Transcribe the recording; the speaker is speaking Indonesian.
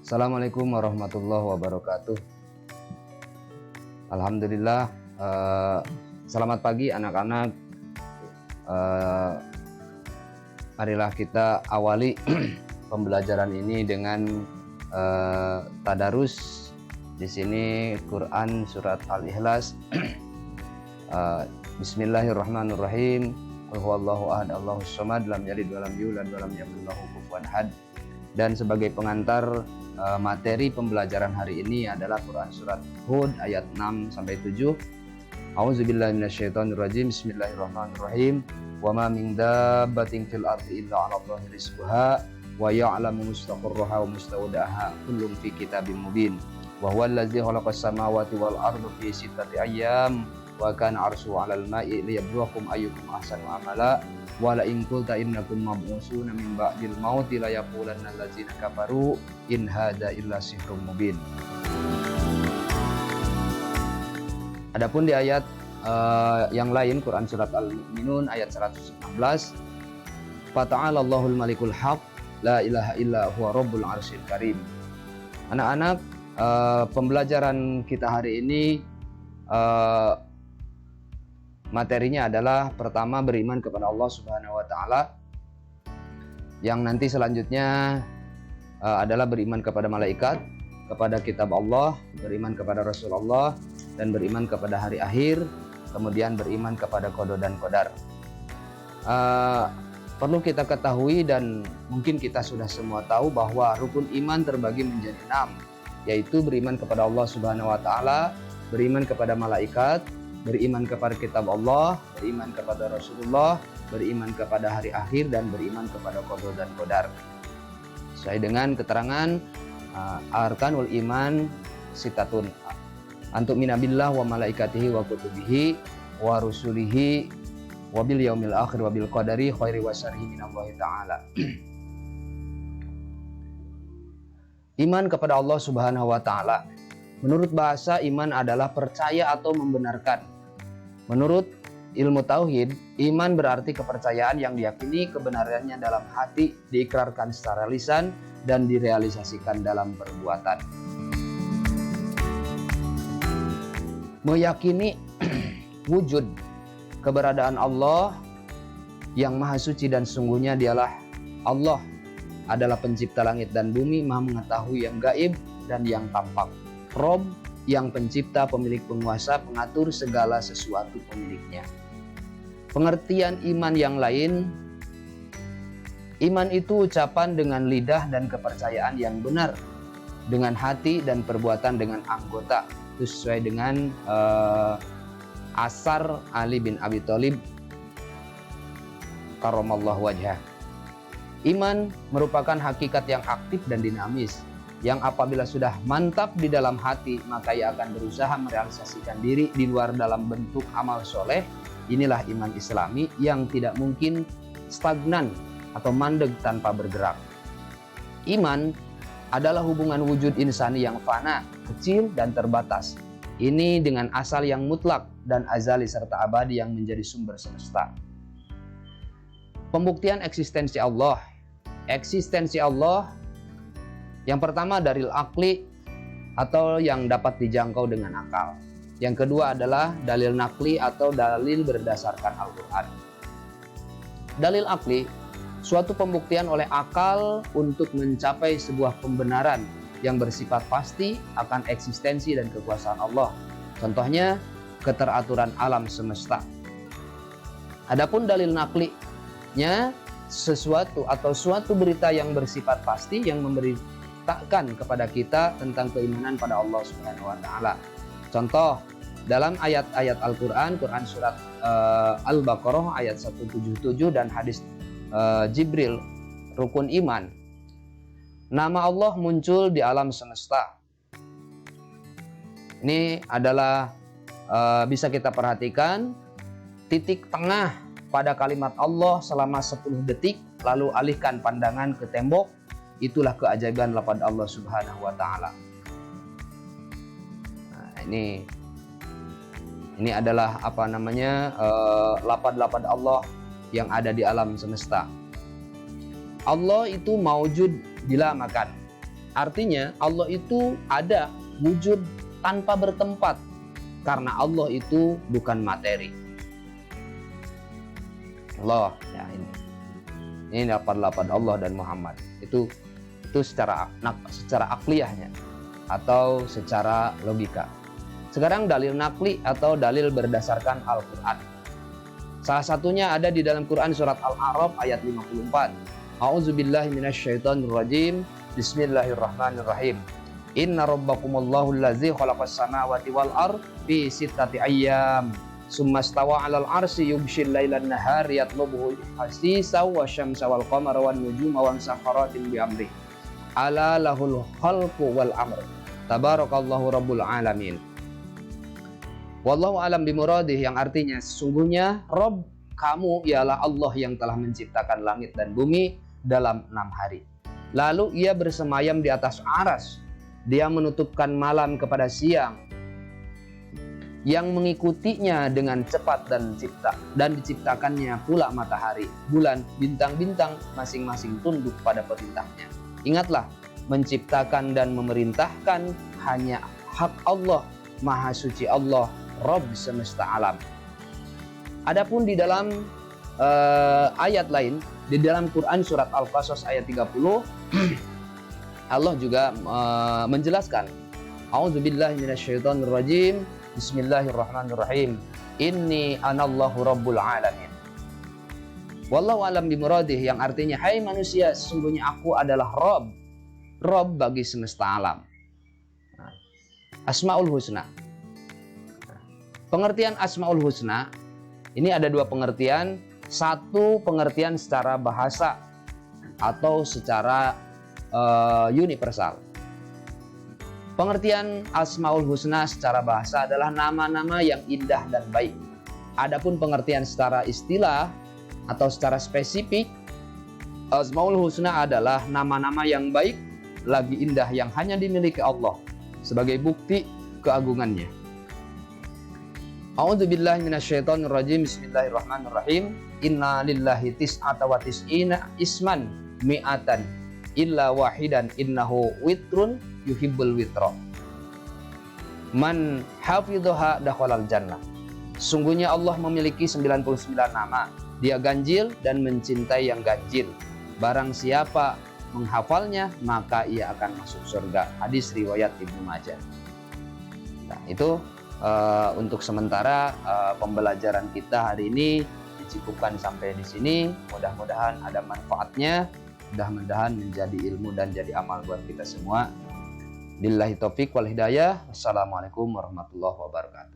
Assalamualaikum warahmatullahi wabarakatuh. Alhamdulillah. Selamat pagi anak-anak. Marilah kita awali pembelajaran ini dengan tadarus. Di sini Quran surat Al-Ikhlas. Bismillahirrahmanirrahim. Qul huwallahu ahad, Allahus samad, lam yalid walam yulad walam yakul lahu kufuwan ahad. Dan sebagai pengantar materi pembelajaran hari ini adalah Quran surat Hud ayat 6 sampai 7. A'udzubillahi minasyaitonirrajim. Bismillahirrahmanirrahim. Wa ma min dabbatin fil ardi illa 'ala Allahi rizquha wa ya'lamu mustaqarraha wa mustawda'aha kullun fi kitabim mubin. Wa huwa allazi khalaqas samawati wal arda fi sittati ayyam wa kana 'arshuhu 'alal ma'i liyabluwakum ayyukum ahsanu amala. Wala in qulta innakum mab'usuna min ba'dil mauti la yaqulanna allazina kafaru in hadza illa sihrun mubin. Adapun di ayat yang lain, Quran surat Al-Mu'minun ayat 116, Fata'ala Allahul Malikul Haq, la ilaha illa huwa rabbul arsyil karim. Anak-anak, pembelajaran kita hari ini materinya adalah pertama beriman kepada Allah Subhanahu wa taala. Yang nanti selanjutnya adalah beriman kepada malaikat, kepada kitab Allah, beriman kepada Rasulullah, dan beriman kepada hari akhir, kemudian beriman kepada qada dan qadar. Perlu kita ketahui dan mungkin kita sudah semua tahu bahwa rukun iman terbagi menjadi 6, yaitu beriman kepada Allah Subhanahu wa taala, beriman kepada malaikat, beriman kepada kitab Allah, beriman kepada Rasulullah, beriman kepada hari akhir, dan beriman kepada qada dan qadar. Sesuai dengan keterangan arkanul iman sitatun, antuk minabillah wa malaikatihi wa kutubihi wa rusulihi wa bil yaumil akhir wa bil qadari khairi wa syarrihi minallahi ta'ala. Iman kepada Allah Subhanahu wa taala. Menurut bahasa, iman adalah percaya atau membenarkan. Menurut ilmu tauhid, iman berarti kepercayaan yang diyakini kebenarannya dalam hati, diikrarkan secara lisan, dan direalisasikan dalam perbuatan. Meyakini wujud keberadaan Allah yang maha suci dan sungguhnya dialah Allah adalah pencipta langit dan bumi, maha mengetahui yang gaib dan yang tampak. Rob yang pencipta, pemilik, penguasa, pengatur segala sesuatu pemiliknya. Pengertian iman yang lain, iman itu ucapan dengan lidah dan kepercayaan yang benar, dengan hati dan perbuatan dengan anggota. Itu sesuai dengan asar Ali bin Abi Thalib karramallahu wajhah. Iman merupakan hakikat yang aktif dan dinamis, yang apabila sudah mantap di dalam hati, maka ia akan berusaha merealisasikan diri di luar dalam bentuk amal soleh. Inilah iman Islami yang tidak mungkin stagnan atau mandeg tanpa bergerak. Iman adalah hubungan wujud insani yang fana, kecil, dan terbatas. Ini dengan asal yang mutlak dan azali serta abadi yang menjadi sumber semesta. Pembuktian eksistensi Allah. Eksistensi Allah yang pertama dalil akli atau yang dapat dijangkau dengan akal. Yang kedua adalah dalil nakli atau dalil berdasarkan Al-Quran. Dalil akli, suatu pembuktian oleh akal untuk mencapai sebuah pembenaran yang bersifat pasti akan eksistensi dan kekuasaan Allah. Contohnya, keteraturan alam semesta. Adapun dalil naklinya, sesuatu atau suatu berita yang bersifat pasti yang memberitakan kepada kita tentang keimanan pada Allah Subhanahu wa taala. Contoh, dalam ayat-ayat Al-Quran, Quran surat Al-Baqarah ayat 177 dan hadis Jibril, rukun iman. Nama Allah muncul di alam semesta. Ini adalah bisa kita perhatikan titik tengah pada kalimat Allah selama 10 detik, lalu alihkan pandangan ke tembok. Itulah keajaiban lafaz Allah Subhanahu wa taala. Nah, ini adalah lafaz-lafaz Allah yang ada di alam semesta. Allah itu maujud bila makan. Artinya Allah itu ada wujud tanpa bertempat, karena Allah itu bukan materi. Allah, ya ini lafaz Allah dan Muhammad itu secara akliyahnya atau secara logika. Sekarang dalil nakli atau dalil berdasarkan Al-Quran. Salah satunya ada di dalam Quran surat Al-A'raf ayat 54. A'udzubillahi minasyaitonirrajim. Bismillahirrahmanirrahim. Inna rabbakumullahu allazi khalaqas samawati wal ard fi sittati ayyam. Summa stawa 'alal 'arsy yughshil lailan nahari yatlubuhu hasisan wasyamsa wal qamara wan nujuma wan sakharatin bi amri. Ala lahul khalqu wal amr. Tabarakallahu rabbul alamin. Wallahu alam bimuradih, yang artinya sesungguhnya Rabb kamu ialah Allah yang telah menciptakan langit dan bumi dalam 6 hari. Lalu ia bersemayam di atas aras. Dia menutupkan malam kepada siang, yang mengikutinya dengan cepat dan diciptakannya pula matahari, bulan, bintang-bintang masing-masing tunduk pada perintahnya. Ingatlah, menciptakan dan memerintahkan hanya hak Allah, Maha Suci Allah, Rabb semesta alam. Adapun di dalam ayat lain, di dalam Quran surat Al-Qasas ayat 30, Allah juga menjelaskan, A'udzubillahi minasyaitonirrajim. Bismillahirrahmanirrahim. Inni anallahu rabbul alamin. Wallahu alam bimuradih, yang artinya hai manusia, sesungguhnya aku adalah Rabb bagi semesta alam. Asmaul Husna. Pengertian Asmaul Husna ini ada dua pengertian. Satu pengertian secara bahasa atau secara universal. Pengertian Asmaul Husna secara bahasa adalah nama-nama yang indah dan baik. Adapun pengertian secara istilah atau secara spesifik, Asmaul Husna adalah nama-nama yang baik lagi indah yang hanya dimiliki Allah sebagai bukti keagungannya. A'udzubillahi minasyaitonirrajim. Bismillahirrahmanirrahim. Inna lillahi tis'ata wa tis'ina isman mi'atan illa wahidan innahu witrun yuhibbul witra. Man hafidhaha dakhalal jannah. Sungguhnya Allah memiliki 99 nama. Dia ganjil dan mencintai yang ganjil. Barang siapa menghafalnya, maka ia akan masuk surga. Hadis riwayat Ibnu Majah. Nah, itu untuk sementara pembelajaran kita hari ini dicukupkan sampai di sini. Mudah-mudahan ada manfaatnya. Mudah-mudahan menjadi ilmu dan jadi amal buat kita semua. Billahi taufik wal hidayah. Wassalamualaikum warahmatullahi wabarakatuh.